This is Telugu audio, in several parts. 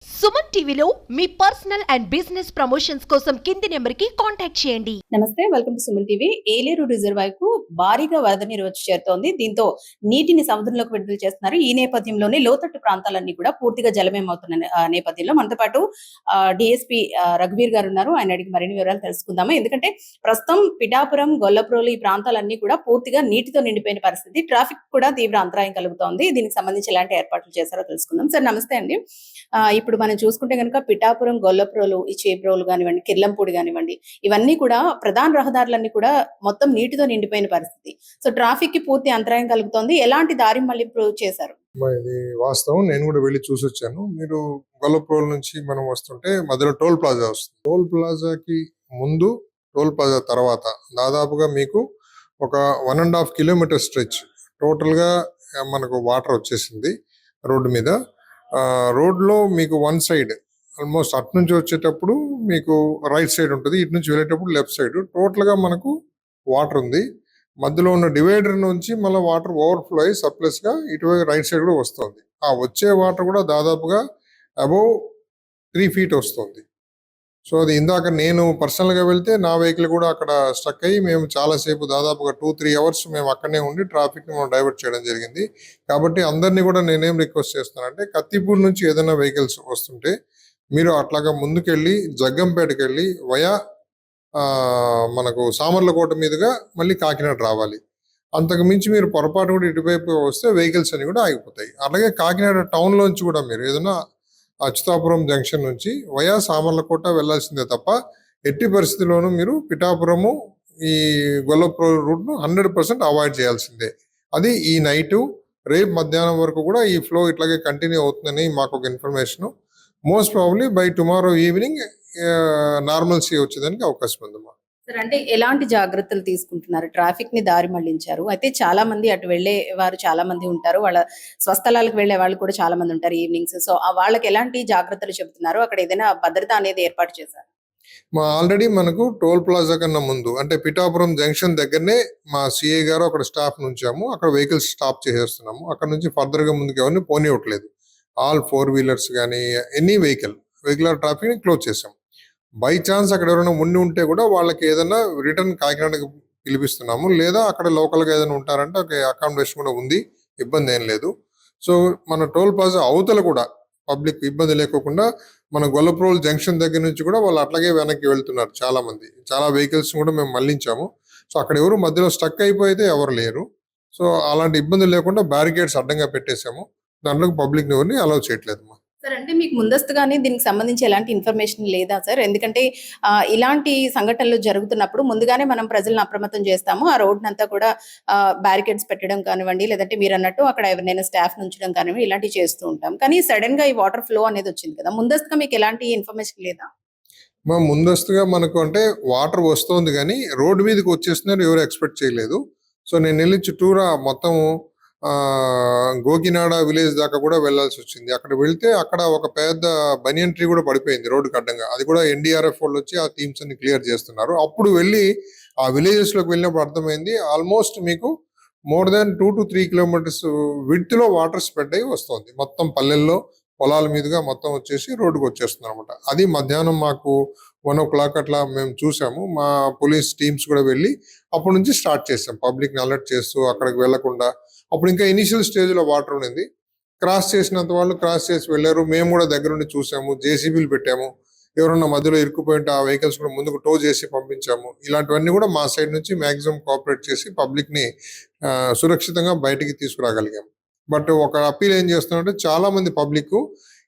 సుమన్ టీవీలో మీ పర్సనల్ అండ్ బిజినెస్ ప్రమోషన్స్ కోసం కింది నెంబర్కి కాంటాక్ట్ చేయండి. నమస్తే, welcome to Suman TV. Yeleru reservoir కు భారీగా వరద నీరు వచ్చి చేరుతోంది. దీంతో నీటిని సముద్రంలోకి విడుదల చేస్తున్నారు. ఈ నేపథ్యంలోనే లోతట్టు ప్రాంతాలన్నీ కూడా పూర్తిగా జలమయమవుతున్న నేపథ్యంలో మనతో పాటు డిఎస్పీ రఘువీర్ గారు ఉన్నారు. ఆయన అడిగి మరిన్ని వివరాలు తెలుసుకుందాము. ఎందుకంటే ప్రస్తుతం పిఠాపురం, గొల్లప్రోలు ఈ ప్రాంతాలన్నీ కూడా పూర్తిగా నీటితో నిండిపోయిన పరిస్థితి. ట్రాఫిక్ కూడా తీవ్ర అంతరాయం కలుగుతోంది. దీనికి సంబంధించి ఎలాంటి ఏర్పాట్లు చేశారో తెలుసుకుందాం. సార్ నమస్తే అండి. ఇప్పుడు మనం చూసుకుంటే కనుక పిఠాపురం, గొల్లప్రోలు, ఈ చేబ్రోలు కానివ్వండి, కిర్లంపూడి కానివ్వండి, ఇవన్నీ కూడా ప్రధాన రహదారులన్నీ కూడా మొత్తం నీటితో నిండిపోయిన పరిస్థితి. సో ట్రాఫిక్ కి పూర్తి అంతరాయం కలుగుతోంది. ఎలాంటి దారి మళ్లింపు చేశారు? ఇది వాస్తవం. నేను కూడా వెళ్ళి చూసొచ్చాను. మీరు గొల్లప్రోల్ నుంచి మనం వస్తుంటే మధ్యలో టోల్ ప్లాజా వస్తుంది. టోల్ ప్లాజాకి ముందు, టోల్ ప్లాజా తర్వాత దాదాపుగా మీకు ఒక 1.5 కిలోమీటర్ స్ట్రెచ్ టోటల్ గా మనకు వాటర్ వచ్చేసింది రోడ్డు మీద. రోడ్లో మీకు వన్ సైడ్ ఆల్మోస్ట్ అటు నుంచి వచ్చేటప్పుడు మీకు రైట్ సైడ్ ఉంటుంది, ఇటు నుంచి వెళ్ళేటప్పుడు లెఫ్ట్ సైడ్ టోటల్ గా మనకు వాటర్ ఉంది. మధ్యలో ఉన్న డివైడర్ నుంచి మళ్ళీ వాటర్ ఓవర్ఫ్లో అయ్యి సర్ప్లస్ గా ఇటువైపు రైట్ సైడ్ కూడా వస్తుంది. ఆ వచ్చే వాటర్ కూడా దాదాపుగా అబౌవ్ 3 feet వస్తుంది. సో అది ఇందాక నేను పర్సనల్ గా వెళ్తే నా వెహికల్ కూడా అక్కడ స్టక్ అయ్యి మేము చాలాసేపు దాదాపుగా 2-3 hours మేము అక్కడనే ఉండి ట్రాఫిక్ ని మనం డైవర్ట్ చేయడం జరిగింది. కాబట్టి అందరినీ కూడా నేనేం రిక్వెస్ట్ చేస్తున్నానంటే, కత్తిపూర్ నుంచి ఏదైనా వెహికల్స్ వస్తుంటే మీరు అట్లాగా ముందుకెళ్ళి జగ్గంపేటకి వెళ్ళి వయా మనకు సామర్లకోట మీదుగా మళ్ళీ కాకినాడ రావాలి. అంతకు మించి మీరు పొరపాటు కూడా ఇటువైపు వస్తే వెహికల్స్ అన్ని కూడా ఆగిపోతాయి. అలాగే కాకినాడ టౌన్ లోంచి కూడా మీరు ఏదైనా అచ్యుతాపురం జంక్షన్ నుంచి వయా సామర్లకోట వెళ్లాల్సిందే తప్ప ఎట్టి పరిస్థితుల్లోనూ మీరు పిఠాపురము, ఈ గొల్లప్రో రూట్ ను 100% అవాయిడ్ చేయాల్సిందే. అది ఈ నైటు, రేపు మధ్యాహ్నం వరకు కూడా ఈ ఫ్లో ఇట్లాగే కంటిన్యూ అవుతుందని మాకు ఒక information. Most probably by tomorrow evening normalcy వచ్చేదానికి అవకాశం ఉందమ్మా. సార్ అంటే ఎలాంటి జాగ్రత్తలు తీసుకుంటున్నారు? ట్రాఫిక్ ని దారి మళ్లించారు. అయితే చాలా మంది అటు వెళ్లే వారు చాలా మంది ఉంటారు. వాళ్ళ స్వస్థలాలకు వెళ్లే వాళ్ళు కూడా చాలా మంది ఉంటారు ఈవినింగ్స్. సో వాళ్ళకి ఎలాంటి జాగ్రత్తలు చెబుతున్నారు? అక్కడ ఏదైనా భద్రత అనేది ఏర్పాటు చేశారు? ఆల్రెడీ మనకు టోల్ ప్లాజా కన్నా ముందు అంటే పిఠాపురం జంక్షన్ దగ్గరనే మా సిఐ గారు అక్కడ స్టాఫ్ నుంచాము. అక్కడ వెహికల్స్ స్టాప్ చేసేస్తున్నాము. అక్కడ నుంచి ఫర్దర్ గా ముందుకు ఎవరిని పోనివ్వట్లేదు. ఆల్ 4 వీలర్స్ కానీ ఎనీ వెహికులర్ ట్రాఫిక్ ని క్లోజ్ చేసాం. బై ఛాన్స్ అక్కడ ఎవరైనా ఉండి ఉంటే కూడా వాళ్ళకి ఏదైనా రిటర్న్ కాకినాడకి పిలిపిస్తున్నాము. లేదా అక్కడ లోకల్ గా ఏదైనా ఉంటారంటే ఒక అకామిడేషన్ కూడా ఉంది, ఇబ్బంది ఏం లేదు. సో మన టోల్ ప్లాజా అవతల కూడా పబ్లిక్ ఇబ్బంది లేకోకుండా మన గొల్లప్రోల్ జంక్షన్ దగ్గర నుంచి కూడా వాళ్ళు అట్లాగే వెనక్కి వెళ్తున్నారు చాలా మంది. చాలా వెహికల్స్ కూడా మేము మళ్లించాము. సో అక్కడ ఎవరు మధ్యలో స్టక్ అయిపోయితే ఎవరు లేరు. సో అలాంటి ఇబ్బంది లేకుండా బ్యారికేడ్స్ అడ్డంగా పెట్టేశాము. దాంట్లో పబ్లిక్ ఎవరిని అలౌ చేయట్లేదు. సార్ అంటే మీకు ముందస్తుగానే దీనికి సంబంధించి ఎలాంటి ఇన్ఫర్మేషన్ లేదా సార్? ఎందుకంటే ఇలాంటి సంఘటనలు జరుగుతున్నప్పుడు ముందుగానే మనం ప్రజలను అప్రమత్తం చేస్తాము. ఆ రోడ్నంతా కూడా బ్యారికేడ్స్ పెట్టడం కానివ్వండి, లేదంటే మీరు అన్నట్టు అక్కడ ఎవరినైనా స్టాఫ్ ఉంచడం కానివ్వండి, ఇలాంటివి చేస్తూ ఉంటాం. కానీ సడన్ గా ఈ వాటర్ ఫ్లో అనేది వచ్చింది కదా, ముందస్తుగా మీకు ఎలాంటి ఇన్ఫర్మేషన్ లేదా? ముందస్తుగా మనకు అంటే వాటర్ వస్తుంది కానీ రోడ్డు మీదకి వచ్చేస్తున్నారు ఎవరు ఎక్స్పెక్ట్ చేయలేదు. సో నేను వెళ్ళి చుట్టూరా మొత్తం గోకినాడ విలేజ్ దాకా కూడా వెళ్లాల్సి వచ్చింది. అక్కడ వెళ్తే అక్కడ ఒక పెద్ద బనియన్ ట్రీ కూడా పడిపోయింది రోడ్డుకి అడ్డంగా. అది కూడా ఎన్డీఆర్ఎఫ్ వాళ్ళు వచ్చి ఆ టీమ్స్ అన్ని క్లియర్ చేస్తున్నారు. అప్పుడు వెళ్ళి ఆ విలేజెస్ లోకి వెళ్ళినప్పుడు అర్థమైంది ఆల్మోస్ట్ మీకు more than 2 to 3 kilometers width లో వాటర్ స్ప్రెడ్ అయ్యి వస్తుంది. మొత్తం పల్లెల్లో పొలాల మీదుగా మొత్తం వచ్చేసి రోడ్డుకు వచ్చేస్తుంది అనమాట. అది మధ్యాహ్నం మాకు 1 o'clock అట్లా మేము చూసాము. మా పోలీస్ టీమ్స్ కూడా వెళ్ళి అప్పటి నుంచి స్టార్ట్ చేసాం పబ్లిక్ ని అలర్ట్ చేస్తూ అక్కడికి వెళ్లకుండా. అప్పుడు ఇంకా ఇనిషియల్ స్టేజ్ లో వాటర్ ఉండింది. క్రాస్ చేసినంత వాళ్ళు క్రాస్ చేసి వెళ్ళారు. మేము కూడా దగ్గరుండి చూసాము, జేసీబీలు పెట్టాము. ఎవరన్నా మధ్యలో ఇరుక్కుపోయింటే ఆ వెహికల్స్ కూడా ముందుకు టో చేసి పంపించాము. ఇలాంటివన్నీ కూడా మా సైడ్ నుంచి మాక్సిమం కోఆపరేట్ చేసి పబ్లిక్ ని సురక్షితంగా బయటికి తీసుకురాగలిగాం. బట్ ఒక అప్పీల్ ఏం చేస్తున్నారంటే, చాలా మంది పబ్లిక్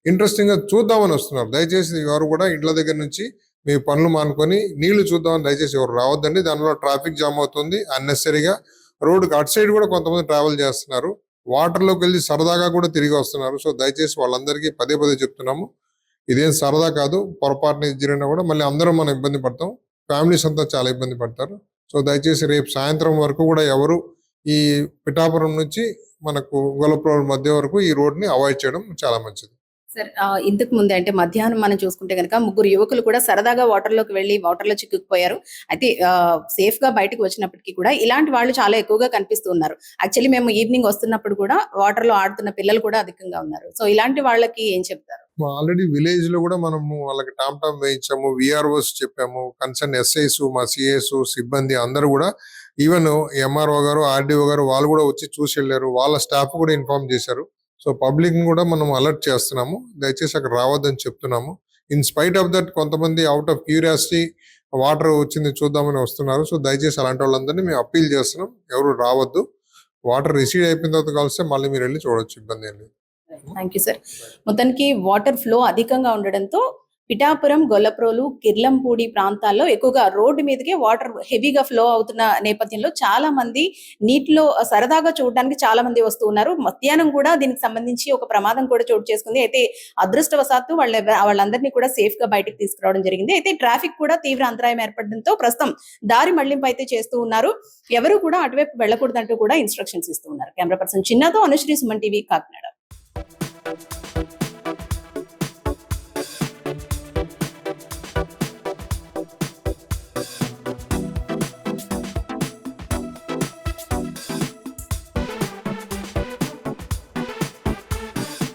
ఇంట్రెస్టింగ్ గా చూద్దామని వస్తున్నారు. దయచేసి ఎవరు కూడా ఇంట్ల దగ్గర నుంచి మీ పనులు మానుకొని నీళ్లు చూద్దామని దయచేసి ఎవరు రావద్దండి. దానివల్ల ట్రాఫిక్ జామ్ అవుతుంది అన్నెసరీగా. రోడ్డుకి అటు సైడ్ కూడా కొంతమంది ట్రావెల్ చేస్తున్నారు. వాటర్ లోకి వెళ్ళి సరదాగా కూడా తిరిగి వస్తున్నారు. సో దయచేసి వాళ్ళందరికీ పదే పదే చెప్తున్నాము, ఇదేం సరదా కాదు. పొరపాటున జరిగినా కూడా మళ్ళీ అందరం మనం ఇబ్బంది పడతాం. ఫ్యామిలీస్ అంతా చాలా ఇబ్బంది పడతారు. సో దయచేసి రేపు సాయంత్రం వరకు కూడా ఎవరు ఈ పిఠాపురం నుంచి మనకు గొల్లప్రోల్ మధ్య వరకు ఈ రోడ్ ని అవాయిడ్ చేయడం చాలా మంచిది. సార్ ఇంతకు ముందే అంటే మధ్యాహ్నం మనం చూసుకుంటే కనుక ముగ్గురు యువకులు కూడా సరదాగా వాటర్లోకి వెళ్ళి వాటర్లో చిక్కుకుపోయారు. అయితే సేఫ్ గా బయటకు వచ్చినప్పటికీ కూడా ఇలాంటి వాళ్ళు చాలా ఎక్కువగా కనిపిస్తూ ఉన్నారు. యాక్చువల్లీ మేము ఈవినింగ్ వస్తున్నప్పుడు కూడా వాటర్ లో ఆడుతున్న పిల్లలు కూడా అధికంగా ఉన్నారు. సో ఇలాంటి వాళ్ళకి ఏం చెప్తారు? ఆల్రెడీ విలేజ్ లో కూడా మనము వాళ్ళకి టామ్ వేయించాము, విఆర్ఓస్ చెప్పాము, కన్సర్న్ ఎస్ఐస్, మా సిఎస్ సిబ్బంది అందరూ కూడా, ఈవెన్ ఎంఆర్ఓ గారు, ఆర్డీఓ గారు వాళ్ళు కూడా వచ్చి చూసి వెళ్ళారు. వాళ్ళ స్టాఫ్ కూడా ఇన్ఫార్మ్ చేశారు. సో పబ్లిక్ ని కూడా మనం అలర్ట్ చేస్తున్నాము, దయచేసి అక్కడ రావద్దని చెప్తున్నాము. ఇన్ స్పైట్ ఆఫ్ దట్ కొంతమంది అవుట్ ఆఫ్ క్యూరియాసిటీ వాటర్ వచ్చింది చూద్దామని వస్తున్నారు. సో దయచేసి అలాంటి వాళ్ళందరినీ మేము అప్పీల్ చేస్తున్నాం, ఎవరు రావద్దు. వాటర్ రిసీడ్ అయిపోయిన తర్వాత కలిస్తే మళ్ళీ మీరు వెళ్ళి చూడొచ్చు, ఇబ్బంది ఏం లేదు. Thank you sir. మొత్తానికి వాటర్ ఫ్లో అధికంగా ఉండడంతో పిఠాపురం, గొల్లప్రోలు, కిర్లంపూడి ప్రాంతాల్లో ఎక్కువగా రోడ్డు మీదకే వాటర్ హెవీగా ఫ్లో అవుతున్న నేపథ్యంలో చాలా మంది నీటిలో సరదాగా చూడడానికి చాలా మంది వస్తూ ఉన్నారు. మధ్యాహ్నం కూడా దీనికి సంబంధించి ఒక ప్రమాదం కూడా చోటు చేసుకుంది. అయితే అదృష్టవశాత్తు వాళ్ళందరినీ కూడా సేఫ్ గా బయటకు తీసుకురావడం జరిగింది. అయితే ట్రాఫిక్ కూడా తీవ్ర అంతరాయం ఏర్పడడంతో ప్రస్తుతం దారి మళ్లింపు అయితే చేస్తూ ఉన్నారు. ఎవరు కూడా అటువైపు వెళ్ళకూడదంటూ కూడా ఇన్స్ట్రక్షన్స్ ఇస్తూ ఉన్నారు. కెమెరా పర్సన్ చిన్నతో అనుశ్రీ, సుమన్ టీవీ, కాకినాడ.